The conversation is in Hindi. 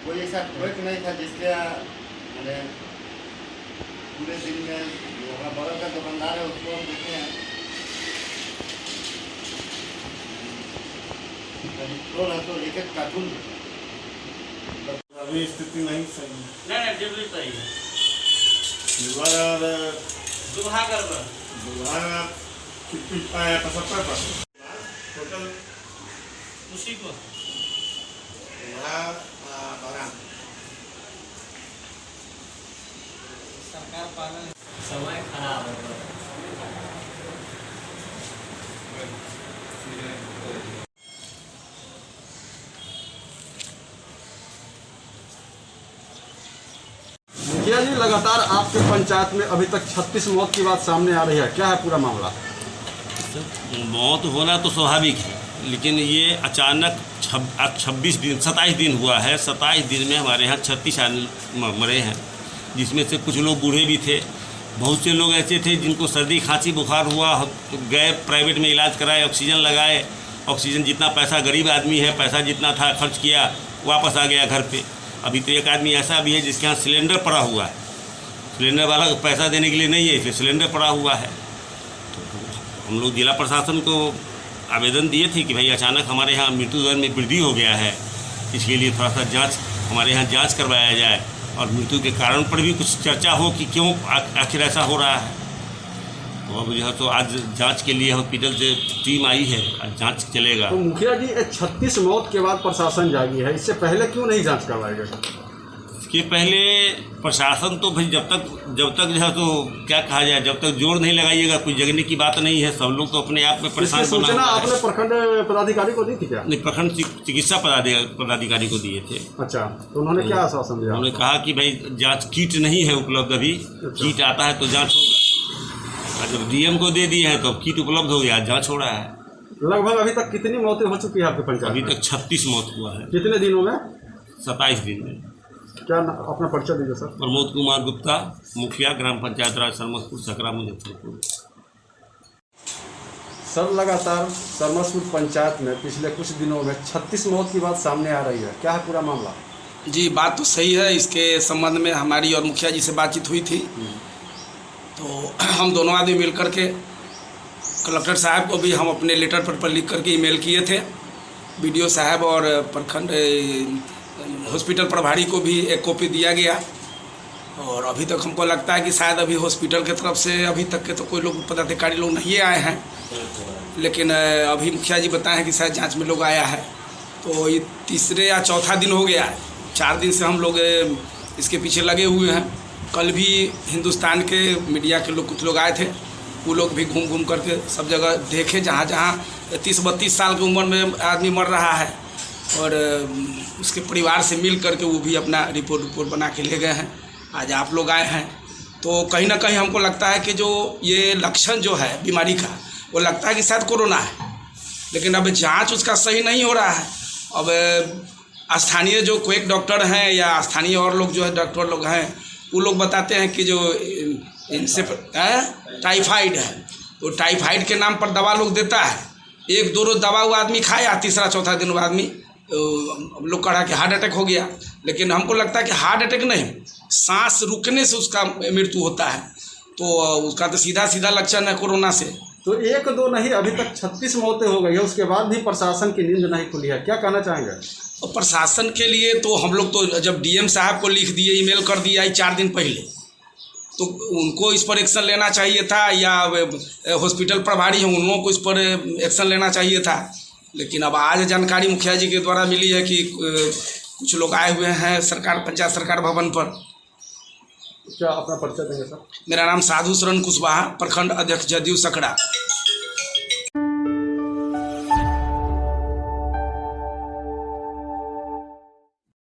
कोई ऐसा ट्रक नहीं था जिसके मैंने पूरे दिन में जो हमारा बड़ा का दुकानदार है उसको हम देखे हैं पेट्रोल है तो एक एक कार्टून अभी स्थिति नहीं सही है। नहीं डिलीवरी सही है। दुल्हा कर कितनी 75% टोटल उसी को सरकार पालन समय खराब है। मुखिया जी, लगातार आपके पंचायत में अभी तक 36 मौत की बात सामने आ रही है, क्या है पूरा मामला? मौत होना तो स्वाभाविक है, लेकिन ये अचानक 27 दिन हुआ है। 27 दिन में हमारे यहाँ 36 आदमी मरे हैं, जिसमें से कुछ लोग बूढ़े भी थे। बहुत से लोग ऐसे थे जिनको सर्दी खांसी बुखार हुआ, गए प्राइवेट में इलाज कराए, ऑक्सीजन लगाए। ऑक्सीजन जितना पैसा, गरीब आदमी है, पैसा जितना था खर्च किया, वापस आ गया घर पे। अभी तो एक आदमी ऐसा भी है जिसके यहाँ सिलेंडर पड़ा हुआ है, सिलेंडर वाला पैसा देने के लिए नहीं है, इसलिए सिलेंडर पड़ा हुआ है। तो हम लोग जिला प्रशासन को आवेदन दिए थे कि भाई अचानक हमारे यहाँ मृत्यु दर में वृद्धि हो गया है, इसके लिए थोड़ा सा जांच, हमारे यहाँ जांच करवाया जाए और मृत्यु के कारण पर भी कुछ चर्चा हो कि क्यों आखिर ऐसा हो रहा है। तो अब यह तो आज जांच के लिए हॉस्पिटल से टीम आई है, आज जांच चलेगा। तो मुखिया जी, 36 मौत के बाद प्रशासन जागी है, इससे पहले क्यों नहीं जांच करवाई गई? इसके पहले प्रशासन तो भाई जब तक जो है तो क्या कहा जाए, जब तक जोर नहीं लगाइएगा कोई जगने की बात नहीं है। सब लोग तो अपने आप में परेशान बना सूचना हुआ है। आपने प्रखंड पदाधिकारी को दी थी क्या? नहीं, प्रखंड चिकित्सा पदाधिकारी को दिए थे। अच्छा, तो उन्होंने क्या आश्वासन दिया? उन्होंने कहा कि भाई जांच किट नहीं है उपलब्ध अभी, किट आता है तो जांच होगा। जब डीएम को दे दिए हैं तो किट उपलब्ध हो गया, जांच हो रहा है। लगभग अभी तक कितनी मौतें हो चुकी है आपके पंचायत? अभी तक 36 मौत हुआ है। कितने दिनों में? 27 दिन में। क्या अपना परिचय दीजिए सर। प्रमोद कुमार गुप्ता, मुखिया, ग्राम पंचायत राज सरमसपुर सकरा, मुजफ्फरपुर। सर, लगातार सरमसपुर पंचायत में पिछले कुछ दिनों में 36 मौत की बात सामने आ रही है, क्या है पूरा मामला? जी, बात तो सही है। इसके संबंध में हमारी और मुखिया जी से बातचीत हुई थी, तो हम दोनों आदमी मिल करके कलेक्टर साहब को भी हम अपने लेटर पर लिख करके ईमेल किए थे। बीडीओ साहब और प्रखंड हॉस्पिटल प्रभारी को भी एक कॉपी दिया गया। और अभी तक हमको लगता है कि शायद अभी हॉस्पिटल की तरफ से अभी तक के तो कोई लोग पदाधिकारी लोग नहीं आए हैं, लेकिन अभी मुखिया जी बताए हैं कि शायद जांच में लोग आया है। तो ये तीसरे या चौथा दिन हो गया है, 4 दिन से हम लोग इसके पीछे लगे हुए हैं। कल भी हिंदुस्तान के मीडिया के लोग, कुछ लोग आए थे, वो लोग भी घूम घूम करके सब जगह देखे, जहाँ जहाँ 30-32 साल की उम्र में आदमी मर रहा है, और उसके परिवार से मिल करके वो भी अपना रिपोर्ट बना के ले गए हैं। आज आप लोग आए हैं, तो कहीं ना कहीं हमको लगता है कि जो ये लक्षण जो है बीमारी का, वो लगता है कि शायद कोरोना है, लेकिन अब जांच उसका सही नहीं हो रहा है। अब स्थानीय जो कोई डॉक्टर हैं या स्थानीय और लोग जो है डॉक्टर लोग हैं, वो लोग बताते हैं कि जो इनसे टाइफाइड है, तो टाइफाइड के नाम पर दवा लोग देता है। 1-2 रोज दवा वो आदमी खाया, तीसरा चौथा दिन वो आदमी लोग कहा कि हार्ट अटैक हो गया। लेकिन हमको लगता है कि हार्ट अटैक नहीं, सांस रुकने से उसका मृत्यु होता है, तो उसका तो सीधा लक्षण है कोरोना से। तो 1-2 नहीं, अभी तक 36 मौतें हो गई है, उसके बाद भी प्रशासन की नींद नहीं खुली है, क्या कहना चाहेंगे? और प्रशासन के लिए तो हम लोग तो जब डीएम साहब को लिख दिए, ईमेल कर दिया 4 दिन पहले, तो उनको इस पर एक्शन लेना चाहिए था, या हॉस्पिटल प्रभारी हैं उन लोगों को इस पर एक्शन लेना चाहिए था। लेकिन अब आज जानकारी मुखिया जी के द्वारा मिली है कि कुछ लोग आए हुए हैं पंचायत सरकार भवन पर। क्या अपना परिचय देंगे सर? मेरा नाम साधु शरण कुशवाहा, प्रखंड अध्यक्ष जदयू सकरा।